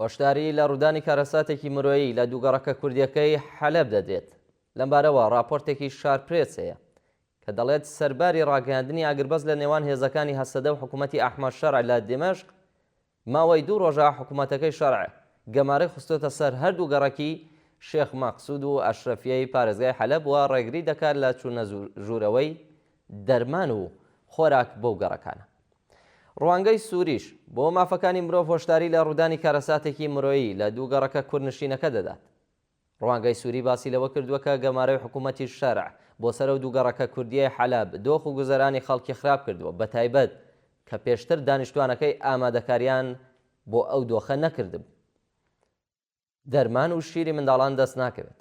هۆشداری لە ڕوودانی کارەساتێکی مرۆیی لە دووگەڕەکە کوردیەکەی حەلەب دەدرێت. لەمبارەوە راپۆرتێکی شارپرێس هەیە کە دەڵێت سەرباری ڕاگەاندنی ئاگربەز لە نێوان هێزەکانی هەسەدە و حکوومەتی ئەحمەد شەرع لە دمەشق ماوەی 2 ڕۆژە حکوومەتەکەی شەرع گەمارەی خستۆتە سەر هەردوو گەڕەکی شێخ مەقسوود و ئەشرەفیەی پارێزگای حەلەب و ڕێگری دەکات لە چوونە ژوورەوەی دەرمان و خۆراک بەو گەڕەکانە. ڕوانگەی سووریش بۆ مافەکانی مرۆڤ هۆشداری لە ڕوودانی کارەساتێکی مرۆیی لە دوو گەڕەکە کوردنشینەکە دەدات. ڕوانگەی سووری باسی لەوە کردووە کە گەمارەی حکوومەتی شەرع بۆ سەر و دوو گەڕەکە کوردیە حەلەب دۆخ و گوزەرانی خەڵکی خراپ کردووە، بە تایبەت کە پێشتر دانیشتوانەکەی ئامادەکاریان بۆ ئەو دۆخە نەکردب. دەرمان و شیری منداڵان دەست ناکەوێت.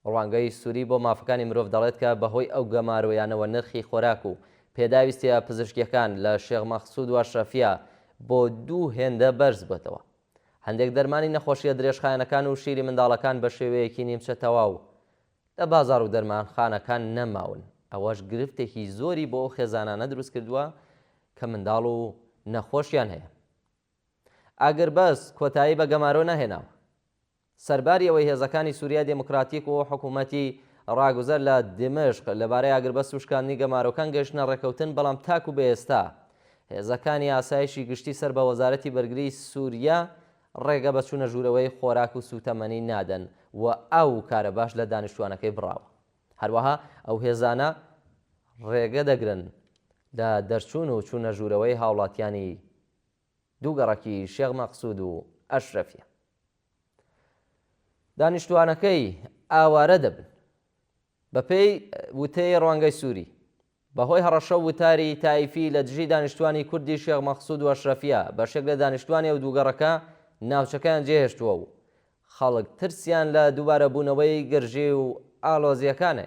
ڕوانگەی سووری بۆ مافەکانی مرۆڤ دەڵێت کە بەهۆی ئەو گەمارۆیانەوە نرخی خۆراک و پێداویستیە پزیشکیەکان لە شێخ مەقسوود و ئەشرەفیە بۆ 2 هێندە بەرز بێتەوە. هەندێک دەرمانی نەخۆشیە درێژخایەنەکان و شیری منداڵەکان بە شێوەیەکی نیمچە تەواو لە بازار و دەرمانخانەکان نەماون. ئەوەش گرفتێکی زۆری بۆ ئەو خێزانانە دروست کردووە کە منداڵ و نەخۆشیان هەیە. ئاگربەز کۆتایی بە گەمارۆ نەهێناوە. سەرباری ئەوەی هێزەکانی سووریا دموکراتیک و حکوومەتی ڕاگوزەر لە دمەشق لەبارەی ئاگربەست و شکاندنی گەمارۆکان گەشتنە ڕێکەوتن، بەڵام تاکو بە ئێستا هێزەکانی ئاسایشی گشتی سەر بە وەزارەتی بەرگری سووریا ڕێگە بە چوونە ژوورەوەی خۆراک و سوتەمەنی نادەن و ئەو کارە باش لە دانیشتوانەکەی بڕاوە. هەروەها ئەو هێزانە ڕێگە دەگرن لە دەرچوون و چوونە ژوورەوەی هاوڵاتیانی دوو گەڕەکی شێخ مەقسوود و ئەشرەفیە. دانیشتوانەکەی ئاوارە دەبن. بەپێی وتەی ڕوانگەی سووری بەهۆی هەڕەشە و وتاری تایفی لە دژی دانیشتوانی کوردی شێخ مەقسوود و ئەشرەفیە بەشێک لە دانیشتوانی ئەو دووگەڕەکە ناوچەکان جێهێشتووە و خەڵک ترسیان لە دووبارە بوونەوەی گرژی و ئالۆزیەکانێ.